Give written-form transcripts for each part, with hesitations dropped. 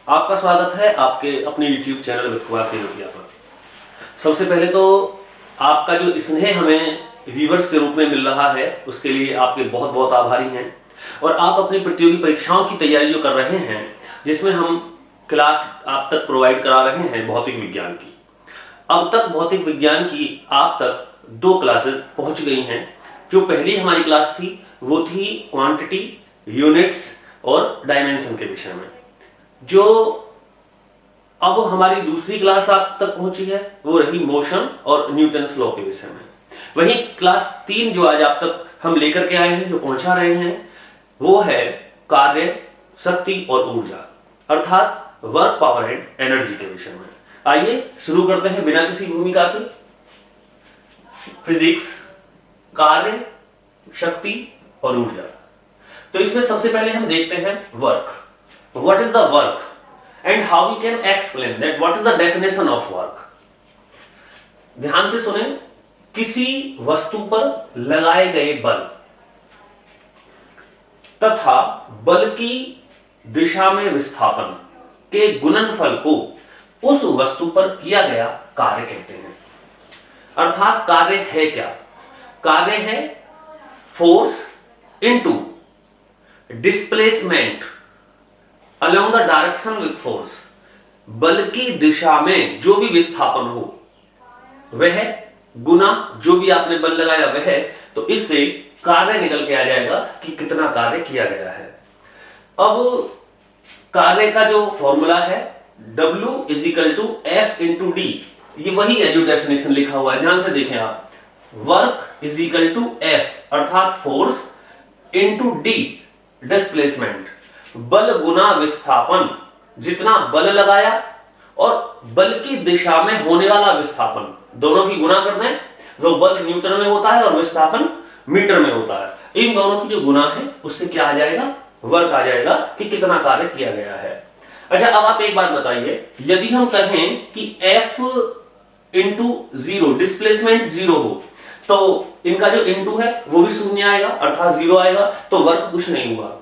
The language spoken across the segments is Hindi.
आपका स्वागत है आपके अपने YouTube चैनल विद कुमार तेलोटिया पर। सबसे पहले तो आपका जो स्नेह हमें व्यूवर्स के रूप में मिल रहा है उसके लिए आपके बहुत बहुत आभारी हैं। और आप अपनी प्रतियोगी परीक्षाओं की तैयारी जो कर रहे हैं, जिसमें हम क्लास आप तक प्रोवाइड करा रहे हैं भौतिक विज्ञान की। अब तक भौतिक विज्ञान की आप तक 2 क्लासेस पहुंच गई हैं। जो पहली हमारी क्लास थी वो थी क्वांटिटी, यूनिट्स और डायमेंशन के विषय में। जो अब हमारी दूसरी क्लास आप तक पहुंची है वो रही मोशन और न्यूटन्स लॉ के विषय में। वहीं क्लास 3 जो आज आप तक हम लेकर के आए हैं, जो पहुंचा रहे हैं, वो है कार्य, शक्ति और ऊर्जा, अर्थात वर्क, पावर एंड एनर्जी के विषय में। आइए शुरू करते हैं बिना किसी भूमिका के। फिजिक्स, कार्य, शक्ति और ऊर्जा। तो इसमें सबसे पहले हम देखते हैं work. What is the work and how we can explain that? What is the definition of work? ध्यान से सुने। किसी वस्तु पर लगाए गए बल तथा बल की दिशा में विस्थापन के गुणनफल को उस वस्तु पर किया गया कार्य कहते हैं। अर्थात कार्य है क्या? कार्य है force into displacement along the direction with force। बल की दिशा में जो भी विस्थापन हो वह गुना जो भी आपने बल लगाया वह, तो इससे कार्य निकल के आ जाएगा कि कितना कार्य किया गया है। अब कार्य का जो फॉर्मूला है W = F × D, ये वही है जो डेफिनेशन लिखा हुआ है। ध्यान से देखें आप। वर्क = F अर्थात फोर्स इनटू D डिस्प्लेसमेंट, बल गुना विस्थापन, जितना बल लगाया और बल की दिशा में होने वाला विस्थापन, दोनों की गुना करते हैं। तो बल न्यूटन में होता है और विस्थापन मीटर में होता है। इन दोनों की जो गुना है उससे क्या आ जाएगा? वर्क आ जाएगा कि कितना कार्य किया गया है। अच्छा, अब आप एक बात बताइए, यदि हम कहें कि F × 0 डिस्प्लेसमेंट 0 हो तो इनका जो इनटू है वो भी शून्य आएगा अर्थात 0 आएगा, तो वर्क कुछ नहीं हुआ।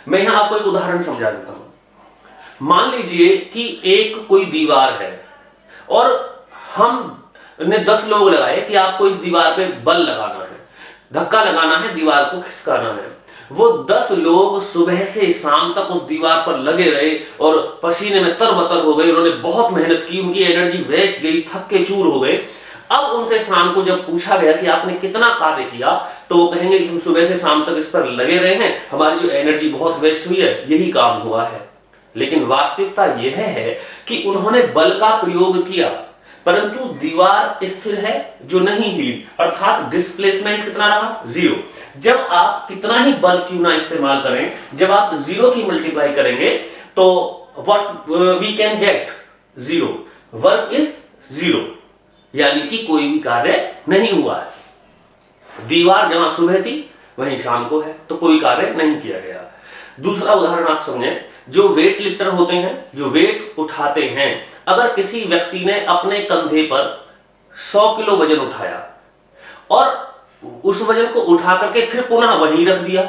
मैं यहां आपको एक उदाहरण समझा देता हूं। मान लीजिए कि एक कोई दीवार है और हमने 10 लोग लगाए कि आपको इस दीवार पे बल लगाना है, धक्का लगाना है, दीवार को खिसकाना है। वो 10 लोग सुबह से शाम तक उस दीवार पर लगे रहे और पसीने में तरबतर हो गए। उन्होंने बहुत मेहनत की, उनकी एनर्जी वेस्ट गई, थक के चूर हो गए। अब उनसे शाम को जब पूछा गया कि आपने कितना कार्य किया, तो वो कहेंगे कि हम सुबह से शाम तक इस पर लगे रहे हैं, हमारी जो एनर्जी बहुत वेस्ट हुई है, यही काम हुआ है। लेकिन वास्तविकता यह है कि उन्होंने बल का प्रयोग किया परंतु दीवार स्थिर है जो नहीं हिली, अर्थात डिस्प्लेसमेंट कितना रहा? 0। जब आप कितना ही बल क्यों ना इस्तेमाल करें, जब आप 0 की मल्टीप्लाई करेंगे तो what we can get? 0। Work is 0, यानी कि कोई भी कार्य नहीं हुआ है। दीवार जहां सुबह थी वहीं शाम को है, तो कोई कार्य नहीं किया गया। दूसरा उदाहरण आप समझें। जो वेट लिफ्टर होते हैं, जो वेट उठाते हैं, अगर किसी व्यक्ति ने अपने कंधे पर 100 किलो वजन उठाया और उस वजन को उठा करके फिर पुनः वहीं रख दिया,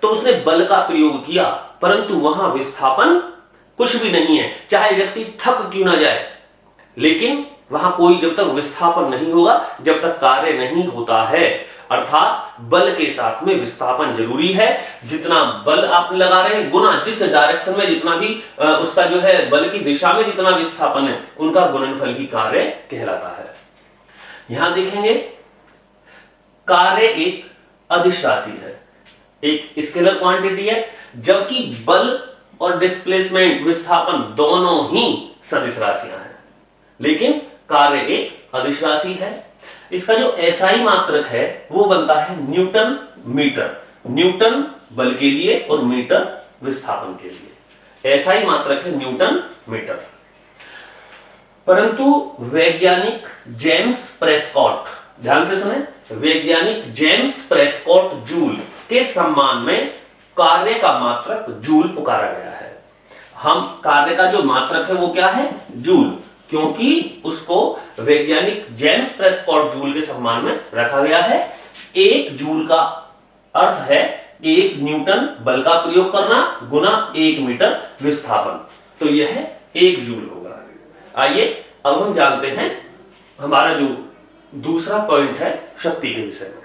तो उसने बल का प्रयोग किया परंतु वहां विस्थापन कुछ भी नहीं है। चाहे व्यक्ति थक क्यों ना जाए, लेकिन वहां कोई जब तक विस्थापन नहीं होगा, जब तक कार्य नहीं होता है। अर्थात बल के साथ में विस्थापन जरूरी है। जितना बल आप लगा रहे हैं गुना जिस डायरेक्शन में जितना भी उसका जो है बल की दिशा में जितना विस्थापन है, उनका गुणनफल ही कार्य कहलाता है। यहां देखेंगे, कार्य एक अदिश राशि है, एक स्केलर क्वांटिटी है, जबकि बल और डिस्प्लेसमेंट विस्थापन दोनों ही सदिश राशियां हैं। लेकिन कार्य एक अदिश राशि है। इसका जो एसआई मात्रक है वो बनता है न्यूटन मीटर। न्यूटन बल के लिए और मीटर विस्थापन के लिए। एसआई मात्रक है न्यूटन मीटर। परंतु वैज्ञानिक जेम्स प्रेस्कॉट, ध्यान से सुने, वैज्ञानिक जेम्स प्रेस्कॉट जूल के सम्मान में कार्य का मात्रक जूल पुकारा गया है। हम कार्य का जो मात्रक है वो क्या है? जूल, क्योंकि उसको वैज्ञानिक जेम्स प्रेस्कॉट जूल के सम्मान में रखा गया है। 1 जूल का अर्थ है 1 न्यूटन बल का प्रयोग करना गुना 1 मीटर विस्थापन। तो यह 1 जूल होगा। आइए अब हम जानते हैं हमारा जो दूसरा पॉइंट है शक्ति के विषय में।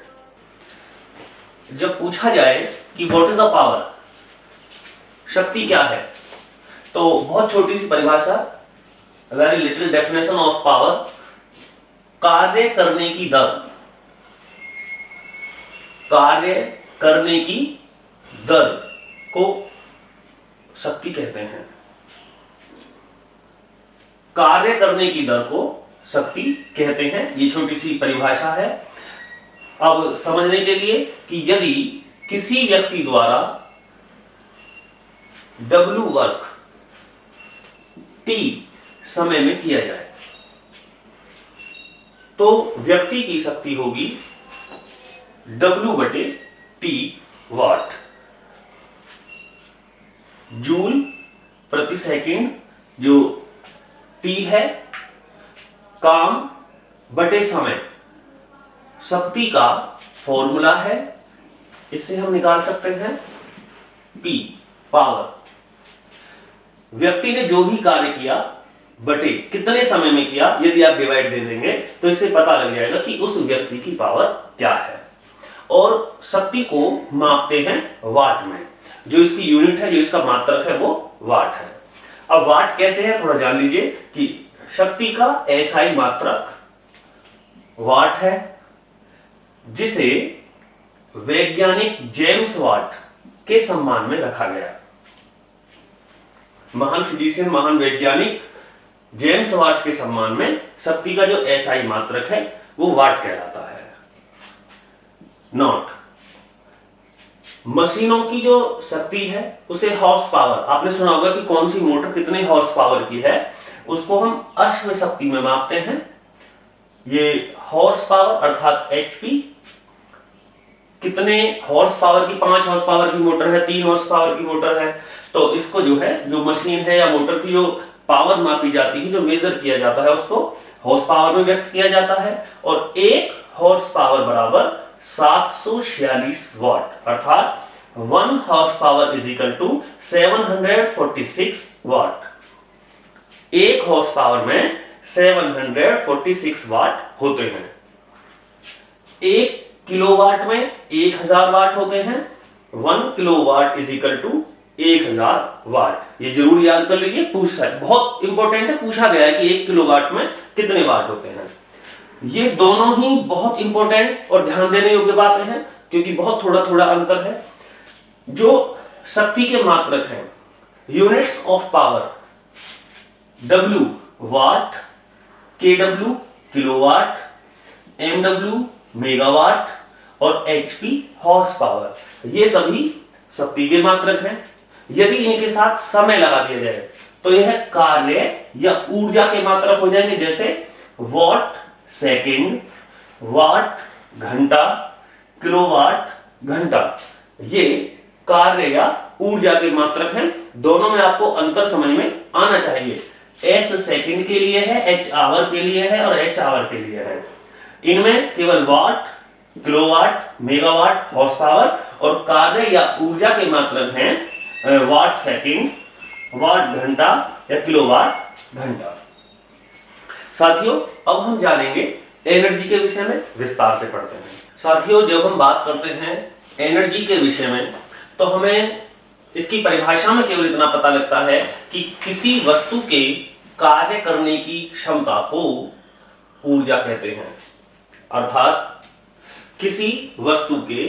जब पूछा जाए कि व्हाट इज द पावर, शक्ति क्या है, तो बहुत छोटी सी परिभाषा, very little definition of power, कार्य करने की दर, कार्य करने की दर को शक्ति कहते हैं। कार्य करने की दर को शक्ति कहते हैं, ये छोटी सी परिभाषा है। अब समझने के लिए कि यदि किसी व्यक्ति द्वारा W वर्क T समय में किया जाए तो व्यक्ति की शक्ति होगी W/T वाट, जूल प्रति सेकंड जो T है, काम बटे समय, शक्ति का फॉर्मूला है, इससे हम निकाल सकते हैं P, पावर। व्यक्ति ने जो भी कार्य किया बटे कितने समय में किया, यदि आप डिवाइड दे देंगे तो इससे पता लग जाएगा कि उस व्यक्ति की पावर क्या है। और शक्ति को मापते हैं वाट में, जो इसकी यूनिट है, जो इसका मात्रक है वो वाट है। अब वाट कैसे है थोड़ा जान लीजिए कि शक्ति का एसआई मात्रक वाट है, जिसे वैज्ञानिक जेम्स वाट के सम्मान में रखा गया। महान फिजिशियन, महान वैज्ञानिक जेम्स वाट के सम्मान में शक्ति का जो एसआई मात्रक है वो वाट कहलाता है। नॉट, मशीनों की जो शक्ति है उसे हॉर्स पावर, आपने सुना होगा कि कौन सी मोटर कितने हॉर्स पावर की है, उसको हम अश्व शक्ति में मापते हैं। ये हॉर्स पावर अर्थात एचपी, कितने हॉर्स पावर की, 5 हॉर्स पावर की मोटर है, 3 हॉर्स पावर की मोटर है, तो इसको जो है, जो मशीन है या मोटर की जो पावर मापी जाती है, जो मेजर किया जाता है, उसको हॉर्स पावर में व्यक्त किया जाता है। और 1 हॉर्स पावर बराबर 746 वाट, अर्थात 1 horse power is equal to 746 watt. 1 horse power में 746 वाट होते हैं। 1 किलोवाट में 1000 वाट होते हैं। 1 किलोवाट इज इक्वल टू 1000 वाट। ये जरूर याद कर लीजिए, पूछा है, बहुत इंपॉर्टेंट है, पूछा गया है कि 1 किलोवाट में कितने वाट होते हैं। ये दोनों ही बहुत इंपॉर्टेंट और ध्यान देने योग्य बातें हैं, क्योंकि बहुत थोड़ा थोड़ा अंतर है। जो शक्ति के मात्रक हैं, units of power, W watt, KW kilowatt, MW megawatt और HP हॉर्स पावर, ये सभी शक्ति के मात्रक हैं। यदि इनके साथ समय लगा दिया जाए तो यह कार्य या ऊर्जा के मात्रक हो जाएंगे, जैसे वॉट सेकंड, वाट घंटा, किलोवाट घंटा। ये कार्य या ऊर्जा के मात्रक हैं। दोनों में आपको अंतर समझ में आना चाहिए। S सेकंड के लिए है, H आवर के लिए है और H आवर के लिए है। इनमें केवल वाट, किलोवाट, मेगावाट, हॉर्स पावर और कार्य या ऊर्जा के मात्रक हैं वाट सेकंड, वाट घंटा या किलोवाट घंटा। साथियों, अब हम जानेंगे एनर्जी के विषय में, विस्तार से पढ़ते हैं। साथियों, जब हम बात करते हैं एनर्जी के विषय में तो हमें इसकी परिभाषा में केवल इतना पता लगता है कि किसी वस्तु के कार्य करने की क्षमता को ऊर्जा कहते हैं। अर्थात किसी वस्तु के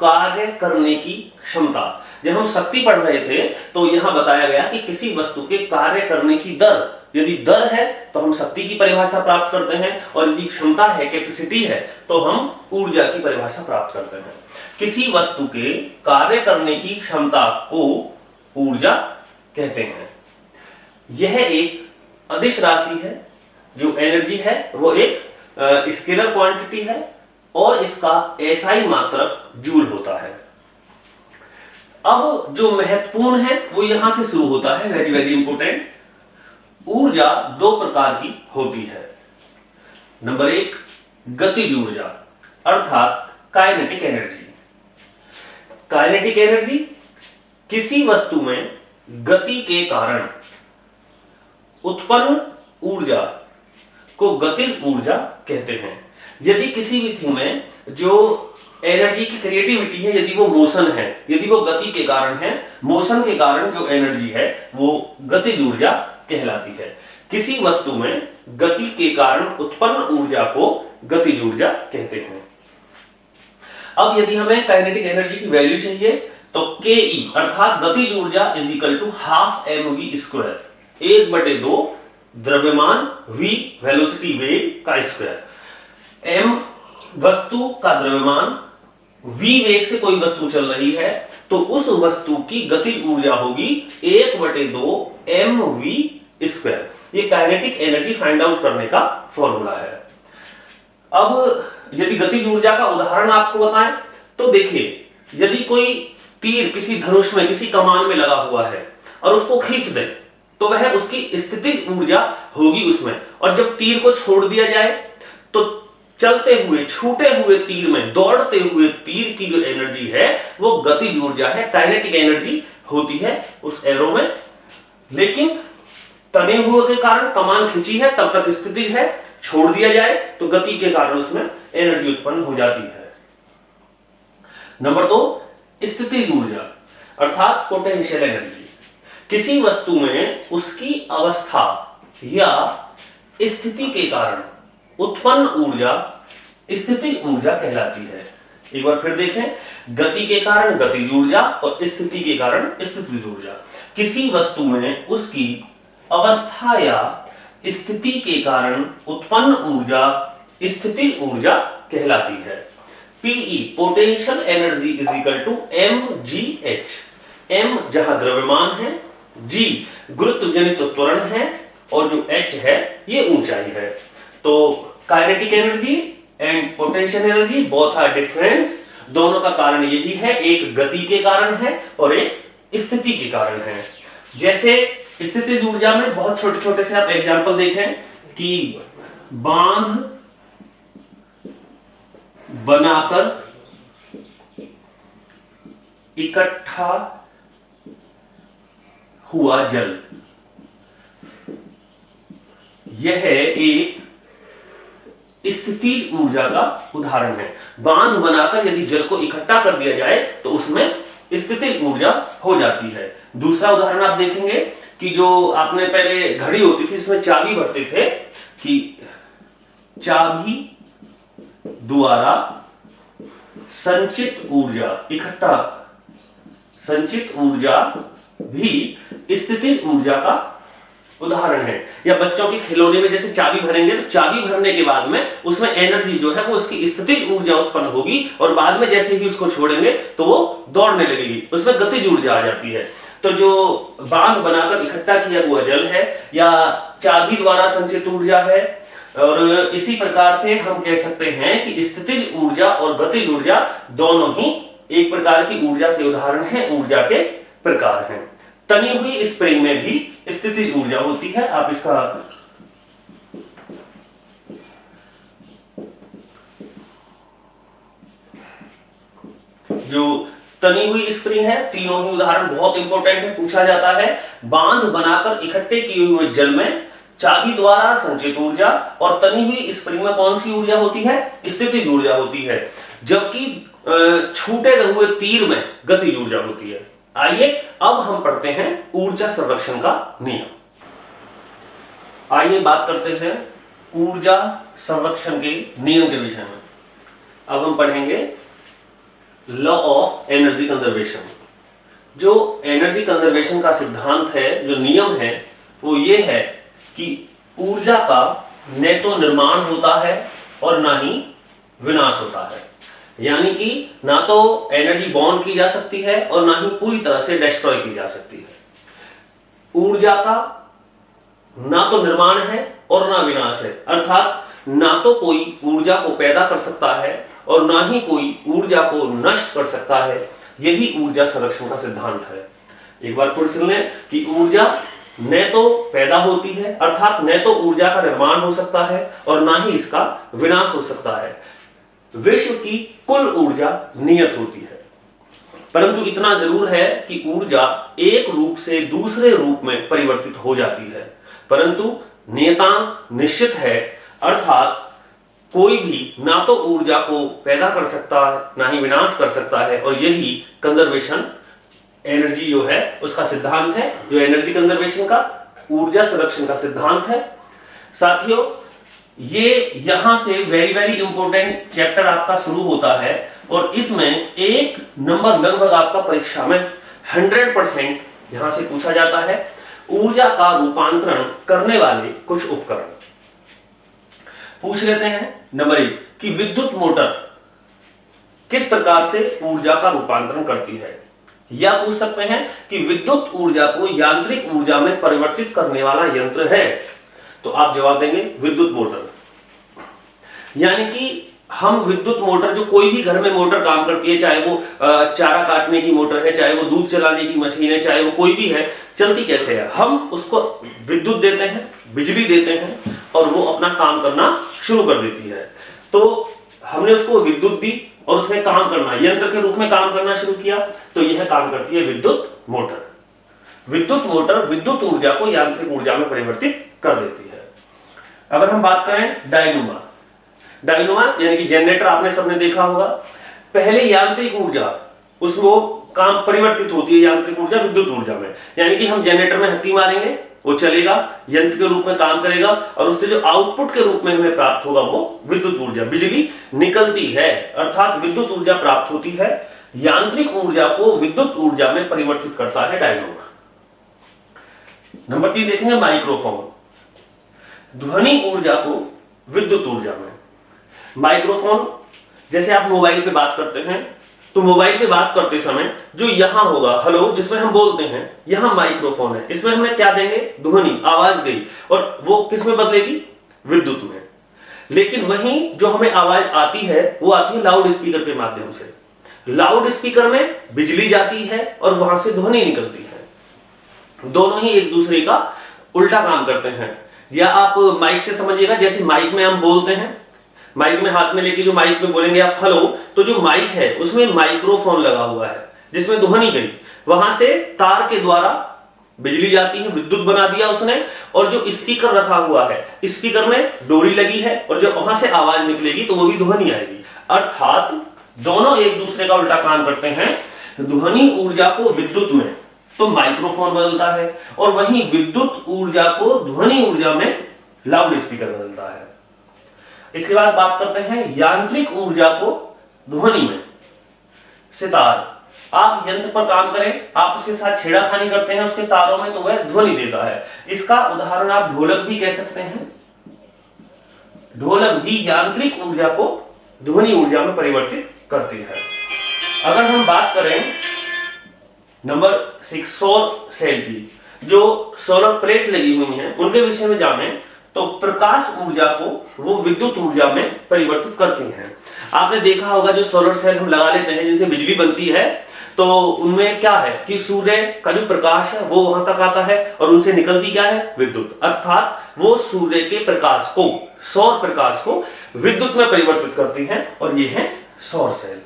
कार्य करने की क्षमता, जब हम शक्ति पढ़ रहे थे तो यहां बताया गया कि किसी वस्तु के कार्य करने की दर, यदि दर है तो हम शक्ति की परिभाषा प्राप्त करते हैं, और यदि क्षमता है, कैपेसिटी है, तो हम ऊर्जा की परिभाषा प्राप्त करते हैं। किसी वस्तु के कार्य करने की क्षमता को ऊर्जा कहते हैं। यह एक अदिश राशि है। जो एनर्जी है वो एक स्केलर क्वांटिटी है और इसका एसआई मात्रक जूल होता है। अब जो महत्वपूर्ण है वो यहां से शुरू होता है, वेरी वेरी इंपोर्टेंट। ऊर्जा 2 प्रकार की होती है। नंबर 1 गतिज ऊर्जा अर्थात काइनेटिक एनर्जी। काइनेटिक एनर्जी किसी वस्तु में गति के कारण उत्पन्न ऊर्जा को गतिज ऊर्जा कहते हैं। यदि किसी भी थिंग में जो एनर्जी की क्रिएटिविटी है, यदि वो मोशन है, यदि वो गति के कारण है, मोशन के कारण जो एनर्जी है वो गतिज ऊर्जा कहलाती है। किसी वस्तु में गति के कारण उत्पन्न ऊर्जा को गतिज ऊर्जा कहते हैं। अब यदि हमें काइनेटिक एनर्जी की वैल्यू चाहिए तो के ई अर्थात गतिज ऊर्जा is equal to half mv square, 1/2 द्रव्यमान v वेलोसिटी वेग का स्क्वायर। m वस्तु का द्रव्यमान, v वेग से कोई वस्तु चल रही है तो उस वस्तु की गतिज ऊर्जा होगी 1/2 mv स्क्वायर। ये काइनेटिक एनर्जी फाइंड आउट करने का फॉर्मूला है। अब यदि गतिज ऊर्जा का उदाहरण आपको बताएं तो देखिए, यदि कोई तीर किसी धनुष में, किसी कमान में लगा हुआ है और उसको खींच दे तो वह उसकी स्थितिज ऊर्जा होगी उसमें, और जब तीर को छोड़ दिया जाए तो चलते हुए, छूटे हुए तीर में, दौड़ते हुए तीर की जो एनर्जी है वो गतिज ऊर्जा है, काइनेटिक एनर्जी होती है उस एरो में। लेकिन तने हुए के कारण कमान खींची है तब तक स्थितिज है, छोड़ दिया जाए तो गति के कारण उसमें एनर्जी उत्पन्न हो जाती है। नंबर 2, स्थितिज ऊर्जा अर्थात पोटेंशियल एनर्जी। किसी वस्तु में उसकी अवस्था या स्थिति के कारण उत्पन्न ऊर्जा स्थितिज ऊर्जा कहलाती है। एक बार फिर देखें, गति के कारण गतिज ऊर्जा और स्थिति के कारण स्थितिज ऊर्जा। किसी वस्तु में उसकी अवस्था या स्थिति के कारण उत्पन्न ऊर्जा स्थितिज ऊर्जा कहलाती है। PE potential energy is equal to mgh। m जहां द्रव्यमान है, g गुरुत्व जनित त्वरण है और जो h है ये ऊंचाई है। तो kinetic energy and potential energy both are difference. दोनों का कारण यही है, एक गति के कारण है और एक स्थिति के कारण है। जैसे स्थितिज ऊर्जा में बहुत छोटे छोटे से आप एग्जांपल देखें कि बांध बनाकर इकट्ठा हुआ जल, यह एक स्थितिज ऊर्जा का उदाहरण है। बांध बनाकर यदि जल को इकट्ठा कर दिया जाए तो उसमें स्थितिज ऊर्जा हो जाती है। दूसरा उदाहरण आप देखेंगे कि जो आपने पहले घड़ी होती थी इसमें चाबी भरते थे कि चाबी द्वारा संचित ऊर्जा, इकट्ठा संचित ऊर्जा भी स्थितिज ऊर्जा का उदाहरण है। या बच्चों के खिलौने में जैसे चाबी भरेंगे तो चाबी भरने के बाद में उसमें एनर्जी जो है वो उसकी स्थितिज ऊर्जा उत्पन्न होगी और बाद में जैसे ही उसको छोड़ेंगे तो वो दौड़ने लगेगी, उसमें गतिज ऊर्जा आ जाती है। तो जो बांध बनाकर इकट्ठा किया हुआ जल है या चाबी द्वारा संचित ऊर्जा है, और इसी प्रकार से हम कह सकते हैं कि स्थितिज ऊर्जा और गतिज ऊर्जा दोनों ही एक प्रकार की ऊर्जा के उदाहरण हैं, ऊर्जा के प्रकार हैं। तनी हुई स्प्रिंग में भी स्थितिज ऊर्जा होती है। आप इसका जो तनी हुई स्प्रिंग है, तीनों ही उदाहरण बहुत इंपॉर्टेंट है, पूछा जाता है। बांध बनाकर इकट्ठे किए हुए जल में चाबी द्वारा संचित ऊर्जा और तनी हुई स्प्रिंग में कौन सी ऊर्जा होती है? स्थितिज ऊर्जा होती है, जबकि छूटे हुए तीर में गतिज ऊर्जा होती है। आइए अब हम पढ़ते हैं ऊर्जा संरक्षण का नियम। आइए बात करते हैं ऊर्जा संरक्षण के नियम के विषय में। अब हम पढ़ेंगे लॉ ऑफ एनर्जी कंजर्वेशन। जो एनर्जी कंजर्वेशन का सिद्धांत है, जो नियम है, वो ये है कि ऊर्जा का न तो निर्माण होता है और ना ही विनाश होता है। यानी कि ना तो एनर्जी बॉर्न की जा सकती है और ना ही पूरी तरह से डिस्ट्रॉय की जा सकती है। ऊर्जा का ना तो निर्माण है और ना विनाश है, अर्थात ना तो कोई ऊर्जा को पैदा कर सकता है और ना ही कोई ऊर्जा को नष्ट कर सकता है। यही ऊर्जा संरक्षण का सिद्धांत है। एक बार फिर सुन लें कि ऊर्जा न तो पैदा होती है, अर्थात न तो ऊर्जा का निर्माण हो सकता है और ना ही इसका विनाश हो सकता है। विश्व की कुल ऊर्जा नियत होती है, परंतु इतना जरूर है कि ऊर्जा एक रूप से दूसरे रूप में परिवर्तित हो जाती है। परंतु नियतांक निश्चित है, अर्थात कोई भी ना तो ऊर्जा को पैदा कर सकता है ना ही विनाश कर सकता है, और यही कंजर्वेशन एनर्जी जो है उसका सिद्धांत है, जो एनर्जी कंजर्वेशन का, ऊर्जा संरक्षण का सिद्धांत है। साथियों, ये यहां से वेरी वेरी इंपॉर्टेंट चैप्टर आपका शुरू होता है, और इसमें एक नंबर लगभग आपका परीक्षा में 100% यहां से पूछा जाता है, ऊर्जा का रूपांतरण करने वाले कुछ उपकरण। पूछ लेते हैं नंबर 1 कि विद्युत मोटर किस प्रकार से ऊर्जा का रूपांतरण करती है, या पूछ सकते हैं कि विद्युत ऊर्जा को यांत्रिक ऊर्जा में परिवर्तित करने वाला यंत्र है, तो आप जवाब देंगे विद्युत मोटर। यानी कि हम विद्युत मोटर, जो कोई भी घर में मोटर काम करती है, चाहे वो चारा काटने की मोटर है, चाहे वो दूध चलाने की मशीन है, चाहे वो कोई भी है, चलती कैसे है, हम उसको विद्युत देते हैं, बिजली देते हैं, और वो अपना काम करना शुरू कर देती है। तो हमने उसको विद्युत दी और उसने काम करना, यंत्र के रूप में काम करना शुरू किया, तो यह काम करती है विद्युत मोटर। विद्युत मोटर विद्युत ऊर्जा को यांत्रिक ऊर्जा में परिवर्तित कर देती है। अगर हम बात करें डायनोमा, डायनोमा यानी कि जनरेटर आपने सबने देखा होगा। पहले यांत्रिक ऊर्जा उसको काम परिवर्तित होती है यांत्रिक ऊर्जा विद्युत ऊर्जा में, यानी कि हम जनरेटर में हत्ती मारेंगे, वो चलेगा, यंत्र के रूप में काम करेगा, और उससे जो आउटपुट के रूप में हमें प्राप्त होगा वो विद्युत ऊर्जा, बिजली निकलती है, अर्थात विद्युत ऊर्जा प्राप्त होती है। यांत्रिक ऊर्जा को विद्युत ऊर्जा में परिवर्तित करता है डायनोमा। नंबर 3 देखेंगे माइक्रोफोन, ध्वनि ऊर्जा को विद्युत ऊर्जा में। माइक्रोफोन, जैसे आप मोबाइल पे बात करते हैं, तो मोबाइल पे बात करते समय जो यहां होगा हेलो जिसमें हम बोलते हैं, यहां माइक्रोफोन है, इसमें हमने क्या देंगे, ध्वनि, आवाज गई, और वो किस में बदलेगी, विद्युत में। लेकिन वहीं जो हमें आवाज आती है वो आती है लाउड स्पीकर के माध्यम से। लाउड स्पीकर में बिजली जाती है और वहां से ध्वनि निकलती है। दोनों ही एक दूसरे का उल्टा काम करते हैं। या आप माइक से समझिएगा, जैसे माइक में हम बोलते हैं, माइक में हाथ में लेके जो माइक में बोलेंगे आप हेलो, तो जो माइक है उसमें माइक्रोफोन लगा हुआ है जिसमें ध्वनि गई, वहां से तार के द्वारा बिजली जाती है, विद्युत बना दिया उसने, और जो स्पीकर रखा हुआ है, स्पीकर में डोरी लगी है, और जब वहां से आवाज निकलेगी तो वो भी ध्वनि आएगी। अर्थात दोनों एक दूसरे का उल्टा काम करते हैं। ध्वनि ऊर्जा को विद्युत में तो माइक्रोफोन बदलता है, और वहीं विद्युत ऊर्जा को ध्वनि ऊर्जा में लाउड स्पीकर बदलता है। इसके बाद बात करते हैं यांत्रिक ऊर्जा को ध्वनि में। सितार, आप यंत्र पर काम करें, आप उसके साथ छेड़ाखानी करते हैं उसके तारों में, तो वह ध्वनि देता है। इसका उदाहरण आप ढोलक भी कह सकते हैं। ढोलक भी यांत्रिक ऊर्जा को ध्वनि ऊर्जा में परिवर्तित करती है। अगर हम बात करें नंबर 6 सौर सेल की, जो सोलर प्लेट लगी हुई हैं उनके विषय में जाने, तो प्रकाश ऊर्जा को वो विद्युत ऊर्जा में परिवर्तित करती हैं। आपने देखा होगा जो सोलर सेल हम लगा लेते हैं जिनसे बिजली बनती है, तो उनमें क्या है कि सूर्य का जो प्रकाश है वो वहां तक आता है और उनसे निकलती क्या है, विद्युत। अर्थात वो सूर्य के प्रकाश को, सौर प्रकाश को विद्युत में परिवर्तित करती हैं, और ये है सौर सेल।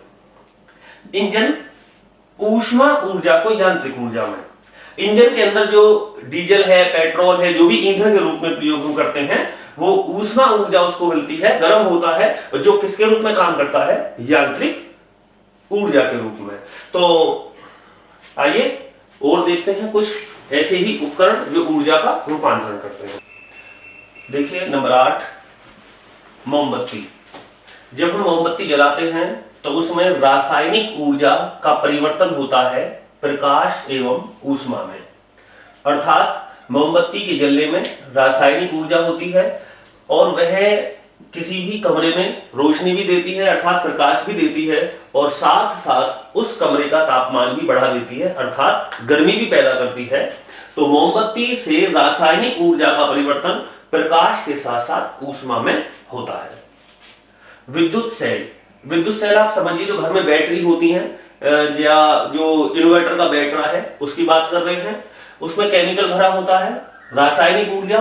इंजन ऊष्मा ऊर्जा को यांत्रिक ऊर्जा में, इंजन के अंदर जो डीजल है, पेट्रोल है, जो भी ईंधन के रूप में प्रयोग हम करते हैं, वो ऊष्मा ऊर्जा उसको मिलती है, गर्म होता है, जो किसके रूप में काम करता है, यांत्रिक ऊर्जा के रूप में। तो आइए और देखते हैं कुछ ऐसे ही उपकरण जो ऊर्जा का रूपांतरण करते हैं। देखिए नंबर 8 मोमबत्ती। जब हम मोमबत्ती जलाते हैं तो उसमें रासायनिक ऊर्जा का परिवर्तन होता है प्रकाश एवं ऊष्मा में। अर्थात मोमबत्ती के जलने में रासायनिक ऊर्जा होती है, और वह किसी भी कमरे में रोशनी भी देती है, अर्थात प्रकाश भी देती है, और साथ साथ उस कमरे का तापमान भी बढ़ा देती है, अर्थात गर्मी भी पैदा करती है। तो मोमबत्ती से रासायनिक ऊर्जा का परिवर्तन प्रकाश के साथ साथ ऊष्मा में होता है। विद्युत सेल, विद्युत सेल आप समझिए जो घर में बैटरी होती है, या जो इन्वर्टर का बैटरा है उसकी बात कर रहे हैं, उसमें केमिकल भरा होता है, रासायनिक ऊर्जा,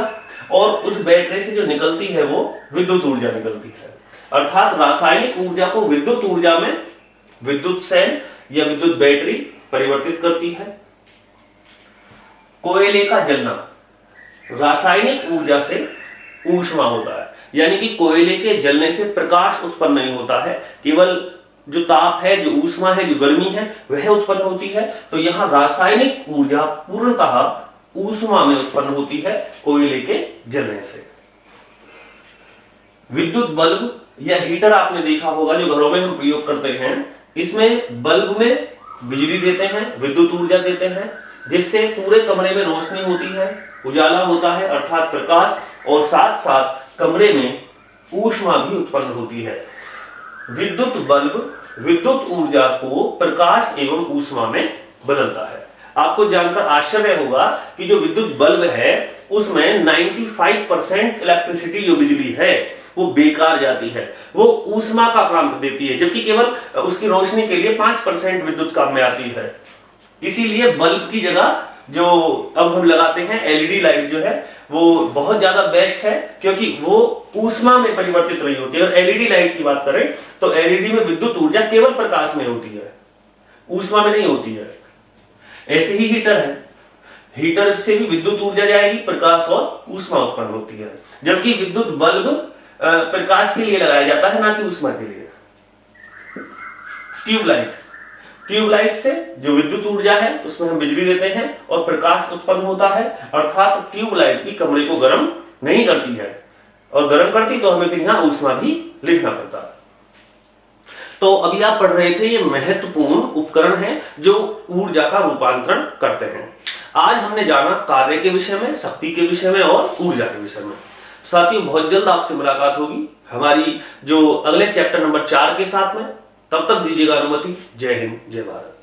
और उस बैटरी से जो निकलती है वो विद्युत ऊर्जा निकलती है। अर्थात रासायनिक ऊर्जा को विद्युत ऊर्जा में विद्युत सेल या विद्युत बैटरी परिवर्तित करती है। कोयले का जलना, रासायनिक ऊर्जा से ऊष्मा होता है, यानी कि कोयले के जलने से प्रकाश उत्पन्न नहीं होता है, केवल जो ताप है, जो ऊष्मा है, जो गर्मी है, वह उत्पन्न होती है। तो यहां रासायनिक ऊर्जा पूर्णतः ऊष्मा में उत्पन्न होती है कोयले के जलने से। विद्युत बल्ब या हीटर आपने देखा होगा जो घरों में हम प्रयोग करते हैं, इसमें बल्ब में बिजली देते हैं, विद्युत ऊर्जा देते हैं, जिससे पूरे कमरे में रोशनी होती है, उजाला होता है अर्थात प्रकाश, और साथ साथ कमरे में ऊष्मा भी उत्पन्न होती है। विद्युत बल्ब विद्युत ऊर्जा को प्रकाश एवं ऊष्मा में बदलता है। आपको जानकर आश्चर्य होगा कि जो विद्युत बल्ब है उसमें 95% इलेक्ट्रिसिटी, जो बिजली है, वो बेकार जाती है, वो ऊष्मा का काम देती है, जबकि केवल उसकी रोशनी के लिए 5% विद्युत काम में आती है। इसीलिए बल्ब की जगह जो अब हम लगाते हैं एलईडी लाइट जो है वो बहुत ज्यादा बेस्ट है, क्योंकि वो ऊष्मा में परिवर्तित नहीं होती है। अगर एलईडी लाइट की बात करें तो एलईडी में विद्युत ऊर्जा केवल प्रकाश में होती है, ऊष्मा में नहीं होती है। ऐसे ही हीटर है, हीटर से भी विद्युत ऊर्जा जाएगी, प्रकाश और ऊष्मा उत्पन्न होती है, जबकि विद्युत बल्ब प्रकाश के लिए लगाया जाता है, ना कि ऊष्मा के लिए। ट्यूबलाइट से जो विद्युत ऊर्जा है उसमें हम बिजली देते हैं और प्रकाश उत्पन्न होता है, अर्थात ट्यूबलाइट भी कमरे को गर्म नहीं करती है, और गर्म करती तो हमें फिर यहाँ ऊष्मा भी लिखना पड़ता है। तो अभी आप पढ़ रहे थे, ये महत्वपूर्ण उपकरण है जो ऊर्जा का रूपांतरण करते हैं। आज हमने जाना कार्य के विषय में, शक्ति के विषय में और ऊर्जा के विषय में। साथियों, बहुत जल्द आपसे मुलाकात होगी हमारी जो अगले चैप्टर नंबर 4 के साथ में। तब तक दीजिएगा अनुमति। जय हिंद, जय भारत।